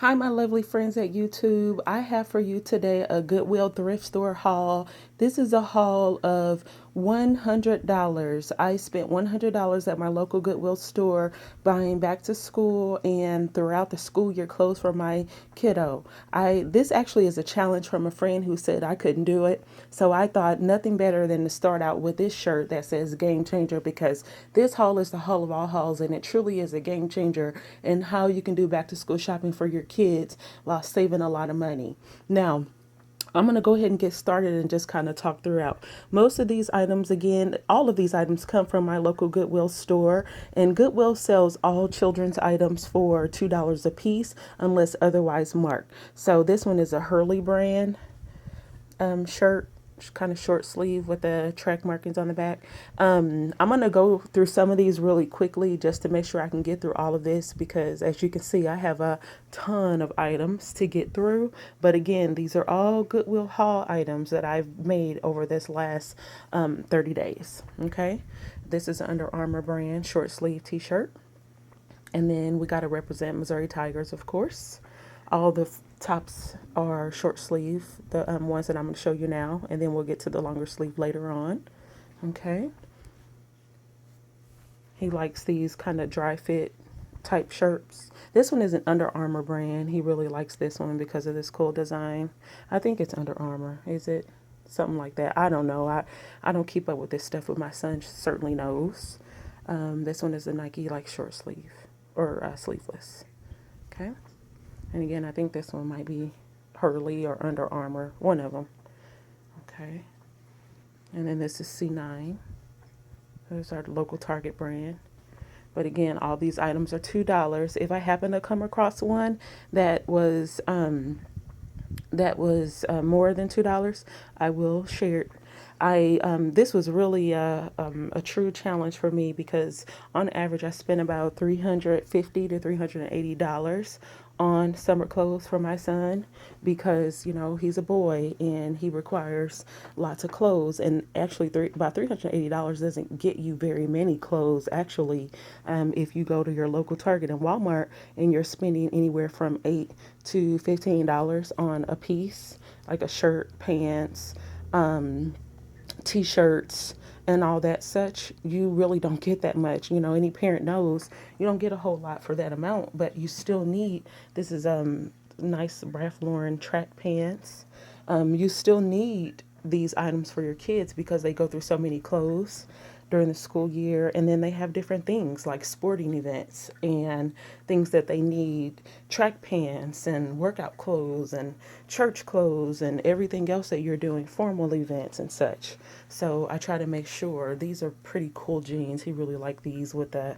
Hi, my lovely friends at YouTube. I have for you today a Goodwill thrift store haul. This is a haul of $100. I spent $100 at my local Goodwill store buying back to school and throughout the school year clothes for my kiddo. This actually is a challenge from a friend who said I couldn't do it. So I thought nothing better than to start out with this shirt that says Game Changer, because this haul is the haul of all hauls and it truly is a game changer in how you can do back to school shopping for your kids while saving a lot of money. Now, I'm going to go ahead and get started and just kind of talk throughout. Most of these items, again, all of these items come from my local Goodwill store, and Goodwill sells all children's items for $2 a piece unless otherwise marked. So this one is a Hurley brand shirt, kind of short sleeve with the track markings on the back. I'm going to go through some of these really quickly just to make sure I can get through all of this, because as you can see, I have a ton of items to get through. But again, these are all Goodwill haul items that I've made over this last 30 days. Okay. This is an Under Armour brand short sleeve t-shirt. And then we got to represent Missouri Tigers, of course. All the tops are short sleeve, the ones that I'm going to show you now, and then we'll get to the longer sleeve later on. Okay. He likes these kind of dry fit type shirts. This one is an Under Armour brand. He really likes this one because of this cool design. I think it's Under Armour. Is it? Something like that. I don't know. I don't keep up with this stuff, but my son certainly knows. This one is a Nike like short sleeve or sleeveless. Okay. And again, I think this one might be Hurley or Under Armour, one of them. Okay. And then this is C9. There's our local Target brand. But again, all these items are $2. If I happen to come across one that was more than $2, I will share it. This was really a true challenge for me, because on average I spend about $350 to $380 on summer clothes for my son, because he's a boy and he requires lots of clothes. And actually about $380 doesn't get you very many clothes actually. If you go to your local Target and Walmart and you're spending anywhere from $8 to $15 on a piece, like a shirt, pants, t-shirts, and all that such, you really don't get that much. Any parent knows you don't get a whole lot for that amount, but you still need, this is nice Ralph Lauren track pants. You still need these items for your kids because they go through so many clothes during the school year, and then they have different things like sporting events and things that they need, track pants and workout clothes and church clothes and everything else that you're doing, formal events and such. So I try to make sure these are pretty cool jeans. He really liked these with the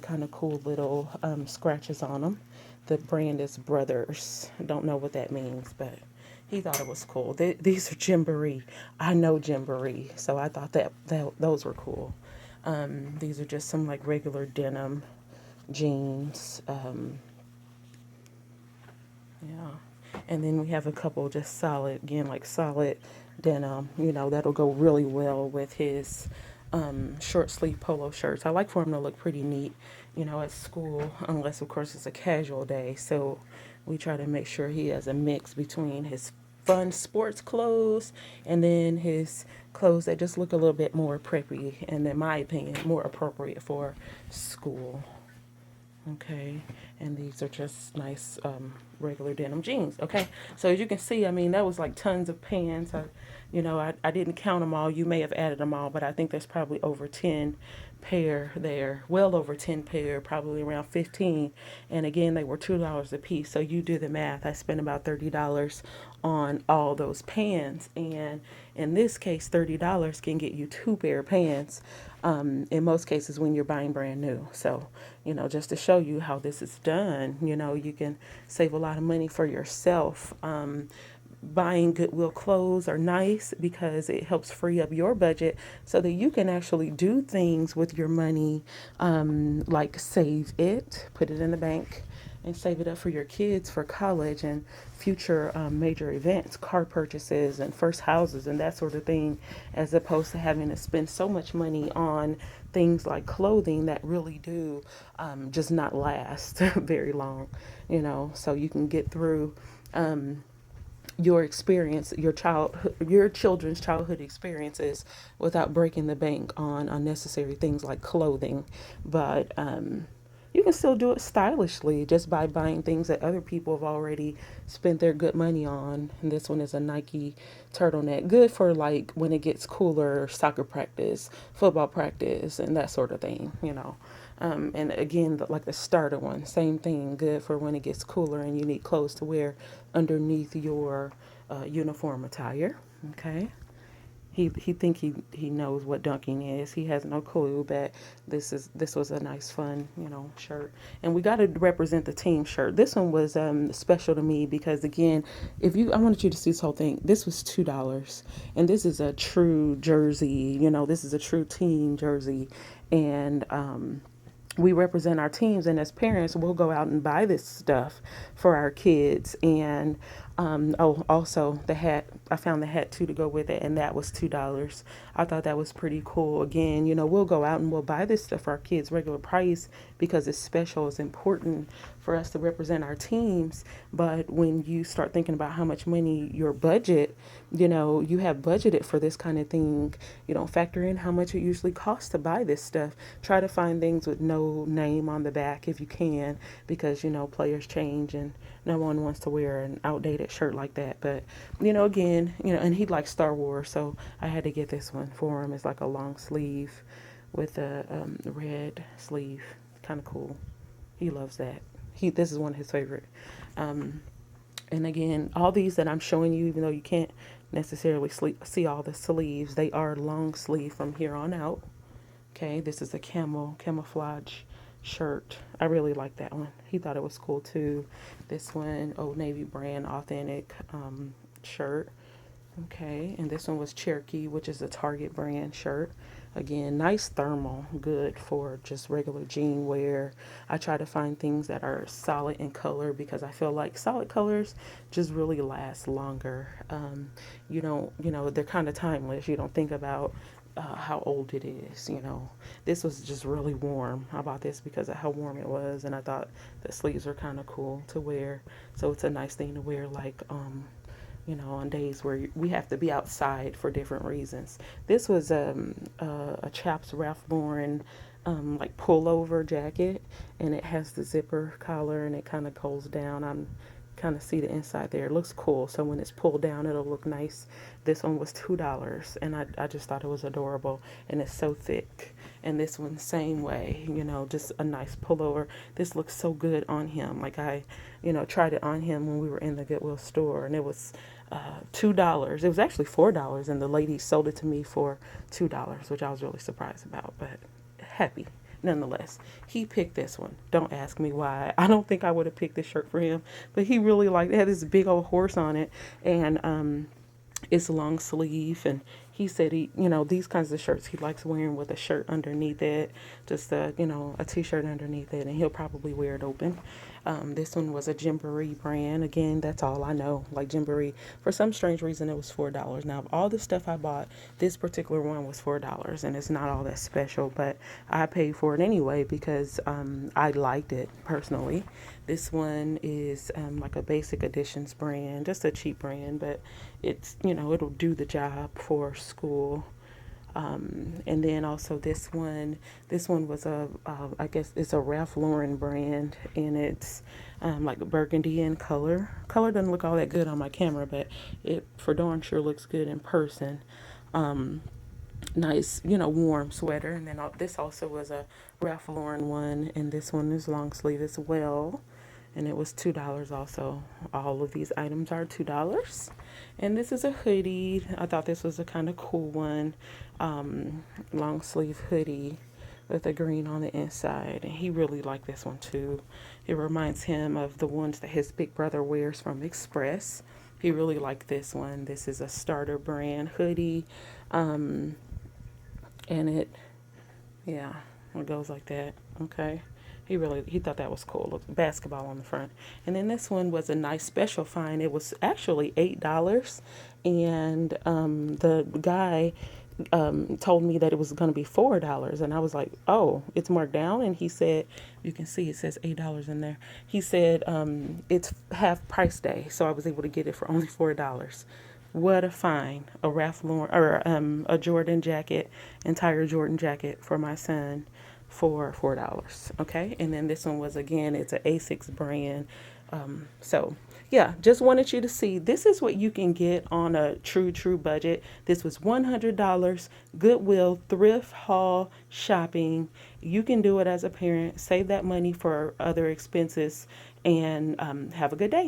kind of cool little scratches on them. The brand is Brothers. I don't know what that means, but he thought it was cool. These are Gymboree. I know Gymboree, so I thought that those were cool. These are just some like regular denim jeans. Yeah. And then we have a couple just solid, again, like solid denim, that'll go really well with his short sleeve polo shirts. I like for him to look pretty neat, at school, unless of course it's a casual day. So we try to make sure he has a mix between his fun sports clothes and then his clothes that just look a little bit more preppy and, in my opinion, more appropriate for school. Okay, and these are just nice regular denim jeans. Okay, so as you can see, that was like tons of pants. I didn't count them all. You may have added them all, but I think there's probably over 10 pair there. Well over 10 pair, probably around 15. And again, they were $2 a piece. So you do the math. I spent about $30 on all those pants, and in this case, $30 can get you two pair of pants. In most cases when you're buying brand new. So, just to show you how this is done, you can save a lot of money for yourself. Buying Goodwill clothes are nice because it helps free up your budget so that you can actually do things with your money, like save it, put it in the bank, and save it up for your kids for college and future major events, car purchases and first houses and that sort of thing, as opposed to having to spend so much money on things like clothing that really do just not last very long, so you can get through your experience, your children's childhood experiences without breaking the bank on unnecessary things like clothing. But you can still do it stylishly just by buying things that other people have already spent their good money on. And this one is a Nike turtleneck, good for like when it gets cooler, soccer practice, football practice, and that sort of thing. And again, like the starter one, same thing, good for when it gets cooler and you need clothes to wear underneath your uniform attire. Okay. He think he knows what dunking is. He has no clue, but this was a nice fun shirt, and we got to represent the team shirt. This one was special to me because again, if you I wanted you to see this whole thing. This was $2, and this is a true jersey. This is a true team jersey, and we represent our teams, and as parents we'll go out and buy this stuff for our kids. And also the hat, I found the hat too to go with it, and that was $2. I thought that was pretty cool. Again, we'll go out and we'll buy this stuff for our kids regular price because it's special. It's important for us to represent our teams. But when you start thinking about how much money your budget, you have budgeted for this kind of thing, you don't factor in how much it usually costs to buy this stuff. Try to find things with no name on the back if you can, because players change and no one wants to wear an outdated shirt like that. But again, and he likes Star Wars, so I had to get this one for him. It's like a long sleeve with a red sleeve, kind of cool. He loves that. This is one of his favorite. And again, all these that I'm showing you, even though you can't necessarily see all the sleeves, they are long sleeve from here on out. Okay, this is a camouflage shirt. I really like that one. He thought it was cool too. This one, Old Navy brand authentic shirt. Okay, and this one was Cherokee, which is a Target brand shirt. Again, nice thermal, good for just regular jean wear. I try to find things that are solid in color because I feel like solid colors just really last longer. You don't, they're kind of timeless. You don't think about how old it is. This was just really warm. I bought this because of how warm it was, and I thought the sleeves are kind of cool to wear. So it's a nice thing to wear, like on days where we have to be outside for different reasons. This was a Chaps Ralph Lauren like pullover jacket, and it has the zipper collar, and it kind of goes down. I'm kind of see the inside there. It looks cool. So when it's pulled down, it'll look nice. This one was $2, and I just thought it was adorable, and it's so thick. And this one, same way, just a nice pullover. This looks so good on him. Like I, tried it on him when we were in the Goodwill store, and it was $2. It was actually $4, and the lady sold it to me for $2, which I was really surprised about, but happy nonetheless. He picked this one. Don't ask me why. I don't think I would have picked this shirt for him, but he really liked it. It had this big old horse on it, and it's long sleeve, and he said these kinds of shirts he likes wearing with a shirt underneath it, just a t-shirt underneath it, and he'll probably wear it open. This one was a Gymboree brand. Again, that's all I know, like Gymboree. For some strange reason, it was $4. Now, of all the stuff I bought, this particular one was $4, and it's not all that special, but I paid for it anyway because I liked it personally. This one is like a Basic Editions brand, just a cheap brand, but it's, it'll do the job for school. And then also this one was I guess it's a Ralph Lauren brand, and it's like burgundy in color. Color doesn't look all that good on my camera, but it for darn sure looks good in person. Nice, warm sweater. And then this also was a Ralph Lauren one, and this one is long sleeve as well, and it was $2 also. All of these items are $2. And this is a hoodie. I thought this was a kind of cool one. Long sleeve hoodie with a green on the inside. And he really liked this one too. It reminds him of the ones that his big brother wears from Express. He really liked this one. This is a starter brand hoodie. And it goes like that. Okay. He thought that was cool. Basketball on the front. And then this one was a nice special find. It was actually $8, and the guy told me that it was going to be $4, and I was like, "Oh, it's marked down." And he said, "You can see it says $8 in there." He said it's half price day, so I was able to get it for only $4. What a find! A Ralph Lauren or a Jordan jacket, entire Jordan jacket for my son for $4. Okay, and then this one was, again, it's an Asics brand. So yeah, just wanted you to see this is what you can get on a true budget. This was $100 Goodwill thrift haul shopping. You can do it as a parent, save that money for other expenses, and have a good day.